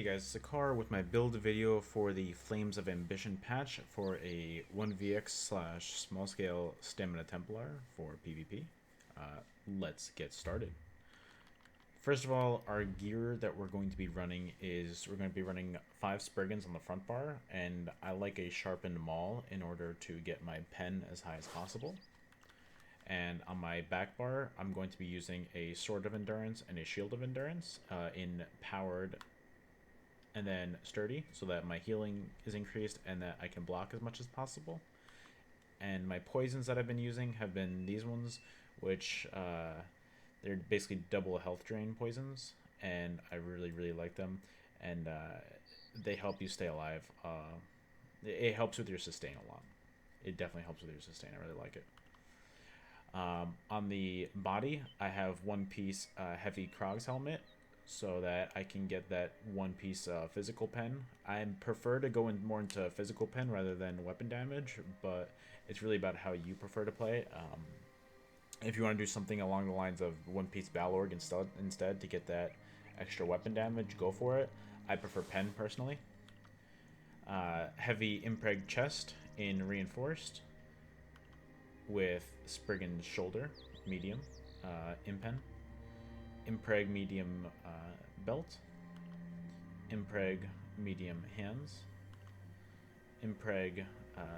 guys, Sekaar with my build video for the Flames of Ambition patch for a 1vx slash small scale stamina Templar for PvP. Let's get started. First of all, our gear that we're going to be running is we're going to be running 5 Spriggans on the front bar, and I like a sharpened maul in order to get my pen as high as possible. And on my back bar, I'm going to be using a Sword of Endurance and a Shield of Endurance in powered and then sturdy, so that my healing is increased and that I can block as much as possible. And my poisons that I've been using have been these ones, which they're basically double health drain poisons, and I really like them, and they help you stay alive. It helps with your sustain a lot. It definitely helps with your sustain. I really like it. On the body, I have one piece heavy Krog's helmet, so that I can get that one piece physical pen. I prefer to go more into physical pen rather than weapon damage, but it's really about how you prefer to play it. If you want to do something along the lines of one piece Balorg instead to get that extra weapon damage, go for it. I prefer pen personally. Heavy impreg chest in reinforced with Spriggan's shoulder, medium, impen. Impreg medium belt, Impreg medium hands, Impreg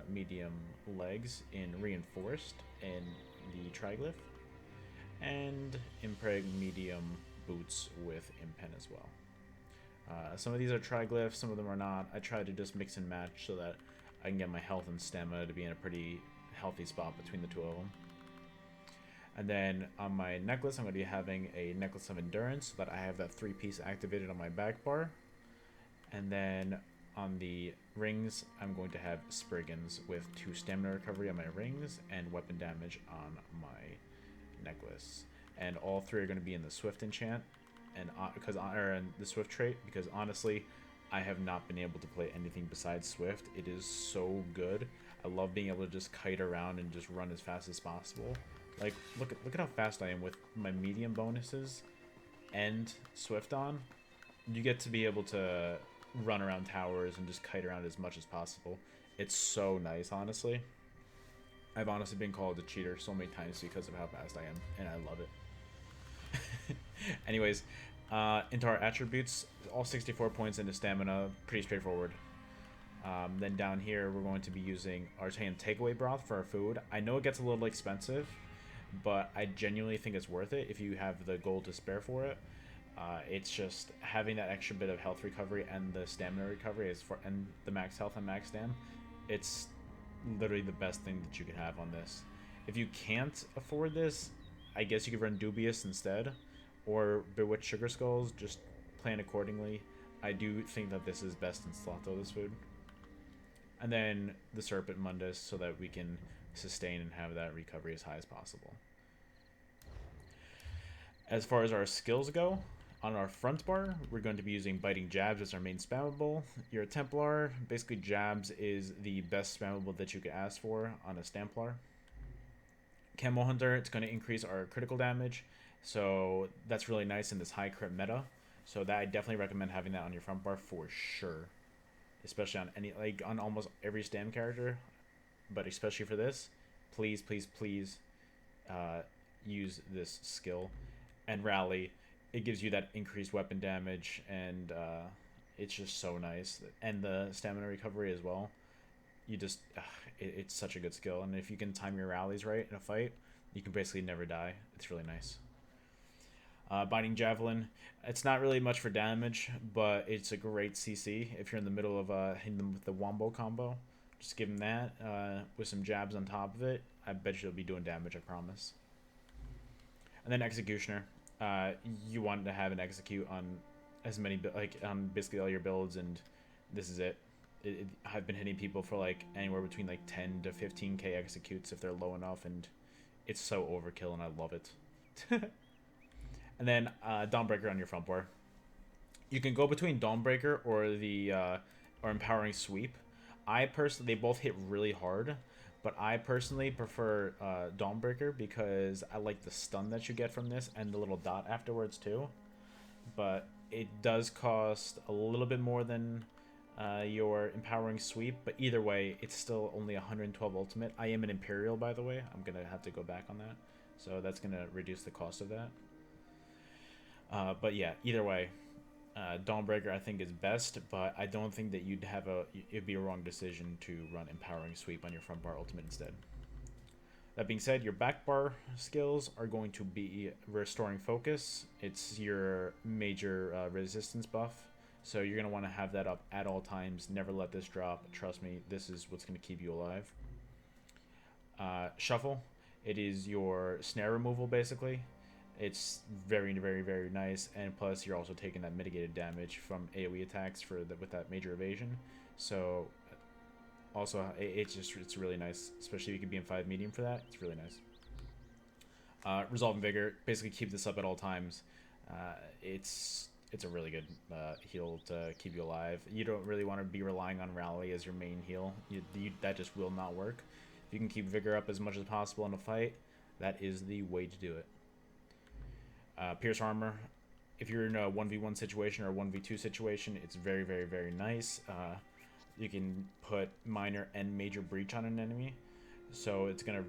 medium legs in reinforced in the triglyph, and Impreg medium boots with impen as well. Some of these are triglyphs, some of them are not. I try to just mix and match so that I can get my health and stamina to be in a pretty healthy spot between the two of them. And then on my necklace, I'm going to be having a Necklace of Endurance, so that I have that 3-piece activated on my back bar. And then on the rings, I'm going to have Spriggans with 2 stamina recovery on my rings and weapon damage on my necklace. And all 3 are going to be in the Swift enchant, and in the Swift trait, because honestly, I have not been able to play anything besides Swift. It is so good. I love being able to just kite around and just run as fast as possible. Like, look at how fast I am with my medium bonuses and Swift on. You get to be able to run around towers and just kite around as much as possible. It's so nice, honestly. I've honestly been called a cheater so many times because of how fast I am, and I love it. Anyways, into our attributes, all 64 points into stamina, pretty straightforward. Then down here, we're going to be using Artane takeaway broth for our food. I know it gets a little expensive, but I genuinely think it's worth it if you have the gold to spare for it. It's just having that extra bit of health recovery and the stamina recovery and the max health and max stam. It's literally the best thing that you can have on this. If you can't afford this, I guess you could run Dubious instead, or Bewitched Sugar Skulls. Just plan accordingly. I do think that this is best in Slotho, this food. And then the Serpent Mundus, so that we can sustain and have that recovery as high as possible. As far as our skills go, on our front bar, we're going to be using Biting Jabs as our main spammable. You're a Templar. Basically, Jabs is the best spammable that you could ask for on a Stamplar. Camo Hunter, it's going to increase our critical damage, so that's really nice in this high crit meta. So that I definitely recommend having that on your front bar for sure. Especially on almost every Stam character, but especially for this, please use this skill. And Rally, it gives you that increased weapon damage, and it's just so nice. And the stamina recovery as well. It's such a good skill, and if you can time your rallies right in a fight, you can basically never die. It's really nice. Biting Javelin, it's not really much for damage, but it's a great CC if you're in the middle of hitting them with the Wombo combo. Just give them that with some jabs on top of it. I bet you'll be doing damage, I promise. And then Executioner, you want to have an execute on as many, on basically all your builds, and this is it. I've been hitting people for like anywhere between like 10 to 15k executes if they're low enough, and it's so overkill, and I love it. And then Dawnbreaker on your front bar. You can go between Dawnbreaker or the or Empowering Sweep. They both hit really hard, but I personally prefer Dawnbreaker because I like the stun that you get from this and the little dot afterwards too. But It does cost a little bit more than your empowering sweep, but either way, it's still only 112 ultimate. I am an Imperial, by the way. I'm gonna have to go back on that, so that's gonna reduce the cost of that. But yeah, either way, Dawnbreaker I think is best, but I don't think that it'd be a wrong decision to run empowering sweep on your front bar ultimate instead. That being said, your back bar skills are going to be restoring focus. It's your major resistance buff. So you're going to want to have that up at all times. Never let this drop. Trust me, this is what's going to keep you alive. Shuffle. It is your snare removal, basically. It's very, very, very nice. And plus, you're also taking that mitigated damage from AoE attacks with that major evasion. So also, it's really nice, especially if you can be in 5 medium for that. It's really nice. Resolve and Vigor, basically keep this up at all times. It's a really good heal to keep you alive. You don't really want to be relying on Rally as your main heal. That just will not work. If you can keep Vigor up as much as possible in a fight, that is the way to do it. Pierce Armor, if you're in a 1v1 situation or a 1v2 situation, it's very, very, very nice. You can put minor and major breach on an enemy, so it's going to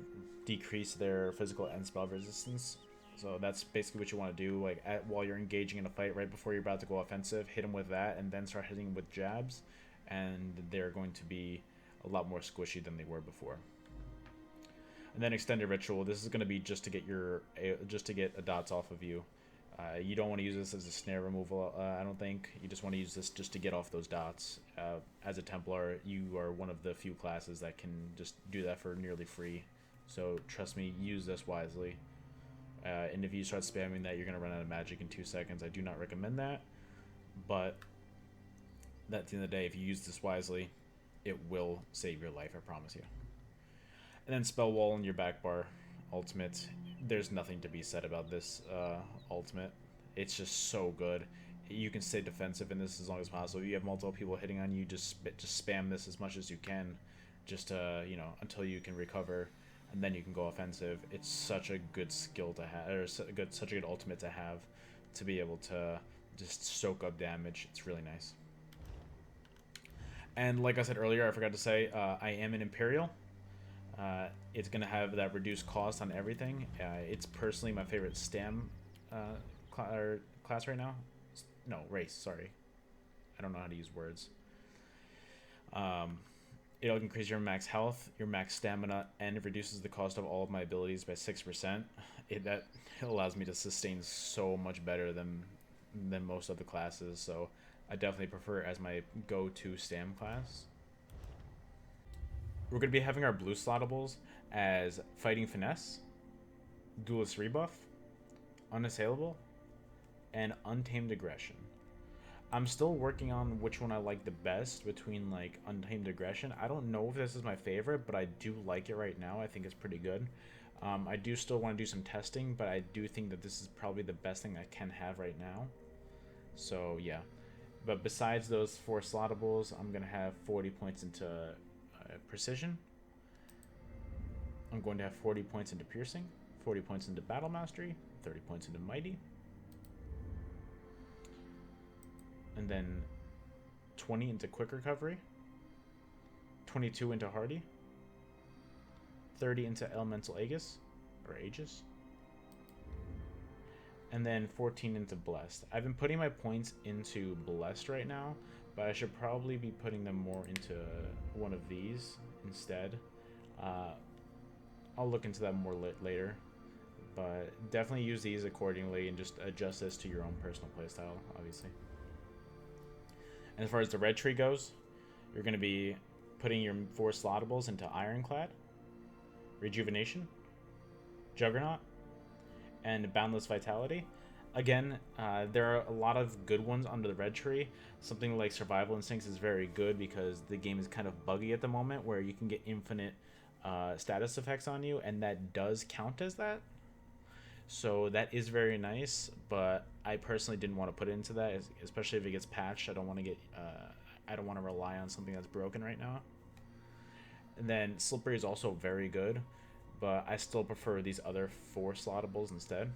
decrease their physical and spell resistance. So that's basically what you want to do. Like while you're engaging in a fight, right before you're about to go offensive, hit them with that, and then start hitting with jabs, and they're going to be a lot more squishy than they were before. And then Extended Ritual. This is going to be just to get a dots off of you. You don't want to use this as a snare removal, I don't think. You just want to use this just to get off those dots. As a Templar, you are one of the few classes that can just do that for nearly free. So trust me, use this wisely. And if you start spamming that, you're going to run out of magic in 2 seconds. I do not recommend that. But at the end of the day, if you use this wisely, it will save your life, I promise you. And then Spell Wall in your back bar ultimate. There's nothing to be said about this ultimate. It's just so good. You can stay defensive in this as long as possible. If you have multiple people hitting on you, just spam this as much as you can, just until you can recover, and then you can go offensive. It's such a good skill to have, or such a good ultimate to have, to be able to just soak up damage. It's really nice. And like I said earlier, I forgot to say, I am an Imperial. It's going to have that reduced cost on everything. It's personally my favorite Stam class right now. No, race, sorry. I don't know how to use words. It'll increase your max health, your max stamina, and it reduces the cost of all of my abilities by 6%. That allows me to sustain so much better than most of the classes, so I definitely prefer it as my go-to Stam class. We're going to be having our blue slottables as Fighting Finesse, Duelist Rebuff, Unassailable, and Untamed Aggression. I'm still working on which one I like the best between like Untamed Aggression. I don't know if this is my favorite, but I do like it right now. I think it's pretty good. I do still want to do some testing, but I do think that this is probably the best thing I can have right now. So yeah. But besides those 4 slottables, I'm going to have 40 points into Precision. I'm going to have 40 points into Piercing, 40 points into Battle Mastery, 30 points into Mighty, and then 20 into Quick Recovery, 22 into Hardy, 30 into Elemental Aegis, and then 14 into Blessed. I've been putting my points into Blessed right now, but I should probably be putting them more into one of these instead. I'll look into that more later, but definitely use these accordingly and just adjust this to your own personal playstyle, obviously. And as far as the red tree goes, you're going to be putting your 4 slottables into Ironclad, Rejuvenation, Juggernaut, and Boundless Vitality. Again, there are a lot of good ones under the red tree. Something like Survival Instincts is very good because the game is kind of buggy at the moment, where you can get infinite status effects on you, and that does count as that. So that is very nice, but I personally didn't want to put it into that, especially if it gets patched. I don't want to rely on something that's broken right now. And then Slippery is also very good, but I still prefer these other 4 slottables instead.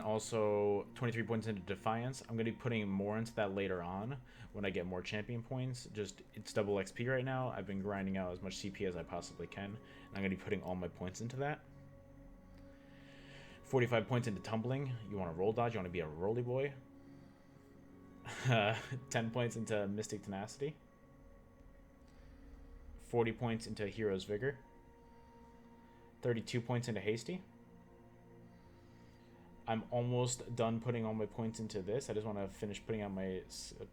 Also, 23 points into Defiance. I'm going to be putting more into that later on when I get more champion points. Just, it's double XP right now. I've been grinding out as much CP as I possibly can. And I'm going to be putting all my points into that. 45 points into Tumbling. You want to roll dodge? You want to be a rolly boy? 10 points into Mystic Tenacity. 40 points into Hero's Vigor. 32 points into Hasty. I'm almost done putting all my points into this. I just want to finish putting out my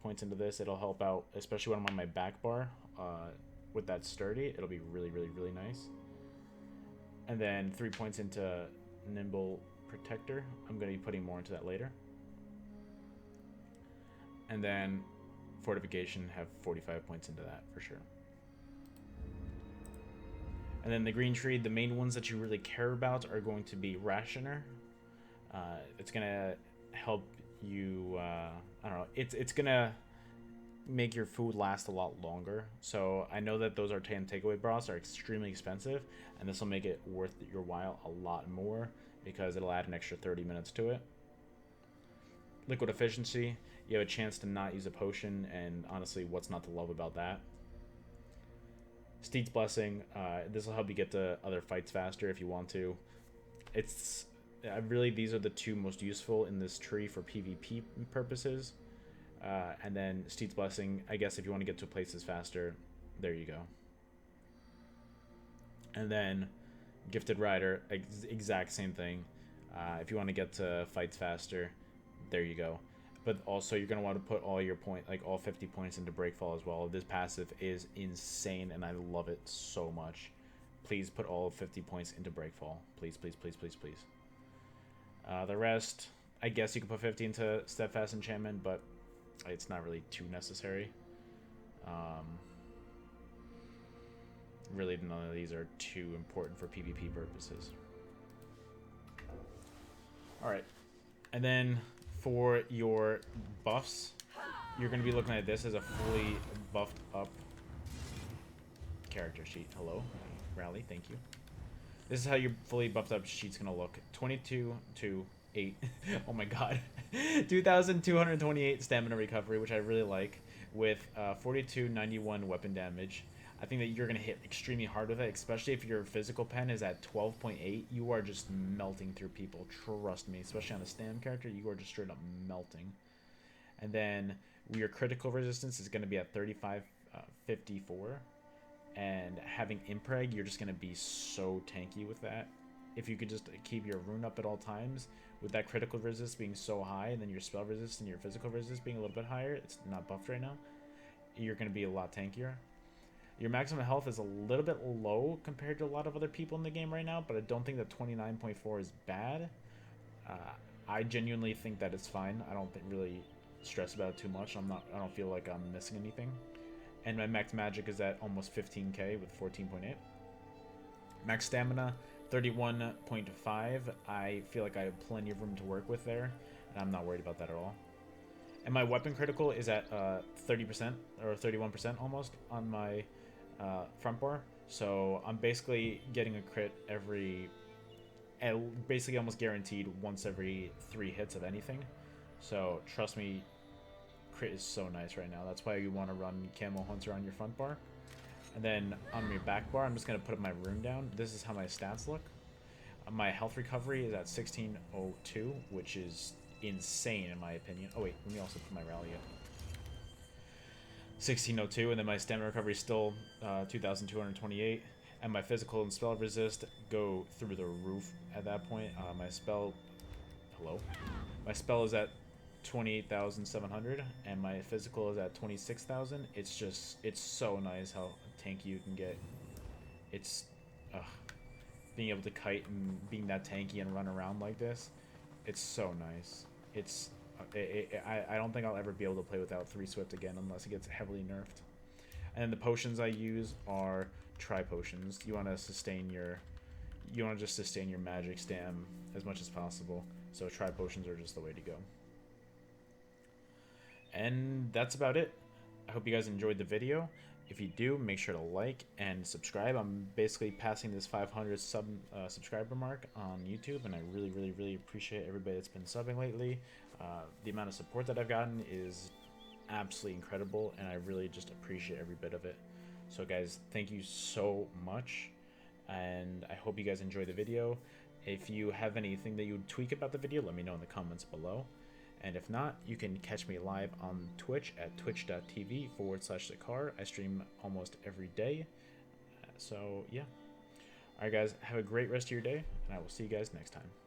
points into this. It'll help out, especially when I'm on my back bar with that Sturdy. It'll be really, really, really nice. And then 3 points into Nimble Protector. I'm going to be putting more into that later. And then Fortification, have 45 points into that for sure. And then the green tree, the main ones that you really care about are going to be Rationer. It's gonna help you. I don't know. It's gonna make your food last a lot longer. So I know that those are 10 takeaway broths are extremely expensive, and this will make it worth your while a lot more because it'll add an extra 30 minutes to it. Liquid efficiency, you have a chance to not use a potion, and honestly, what's not to love about that? Steed's Blessing, this will help you get to other fights faster if you want to. It's really, these are the two most useful in this tree for PvP purposes. And then Steed's Blessing, I guess if you want to get to places faster, there you go. And then Gifted Rider, exact same thing. If you want to get to fights faster, there you go. But also, you're going to want to put all your all 50 points into Breakfall as well. This passive is insane, and I love it so much. Please put all 50 points into Breakfall. Please, please, please, please, please. The rest, I guess you could put 50 into Steadfast Enchantment, but it's not really too necessary. Really, none of these are too important for PvP purposes. Alright. And then for your buffs, you're going to be looking at this as a fully buffed up character sheet. Hello, Rally, thank you. This is how your fully buffed up sheet's going to look. 22 to 8. Oh my god. 2,228 stamina recovery, which I really like, with 4291 weapon damage. I think that you're going to hit extremely hard with it, especially if your physical pen is at 12.8. You are just melting through people. Trust me, especially on a Stam character, you are just straight up melting. And then your critical resistance is going to be at 3554. And having Impreg, you're just going to be so tanky with that. If you could just keep your rune up at all times, with that critical resist being so high, and then your spell resist and your physical resist being a little bit higher, it's not buffed right now, you're going to be a lot tankier. Your maximum health is a little bit low compared to a lot of other people in the game right now, but I don't think that 29.4 is bad. I genuinely think that it's fine. I don't really stress about it too much. I don't feel like I'm missing anything. And my max magic is at almost 15k with 14.8. Max stamina, 31.5. I feel like I have plenty of room to work with there, and I'm not worried about that at all. And my weapon critical is at 30% or 31% almost on my front bar. So I'm basically getting a crit basically almost guaranteed once every 3 hits of anything. So trust me, crit is so nice right now. That's why you want to run Camo Hunter on your front bar. And then on your back bar, I'm just going to put my rune down. This is how my stats look. My health recovery is at 1602, which is insane in my opinion. Oh wait, let me also put my rally up. 1602, and then my stamina recovery is still 2228, and my physical and spell resist go through the roof at that point. My spell is at 28,700, and my physical is at 26,000. It's so nice how tanky you can get. It's being able to kite and being that tanky and run around like this, it's so nice. I don't think I'll ever be able to play without 3 Swift again unless it gets heavily nerfed. And the potions I use are tri-potions. You want to just sustain your magic stam as much as possible. So tri-potions are just the way to go. And that's about it. I hope you guys enjoyed the video. If you do, make sure to like and subscribe. I'm basically passing this 500 subscriber mark on YouTube, and I really, really, really appreciate everybody that's been subbing lately. The amount of support that I've gotten is absolutely incredible, and I really just appreciate every bit of it. So guys, thank you so much, and I hope you guys enjoy the video. If you have anything that you would tweak about the video, let me know in the comments below. And if not, you can catch me live on Twitch at twitch.tv/Sekaar. I stream almost every day. So yeah. Alright guys, have a great rest of your day, and I will see you guys next time.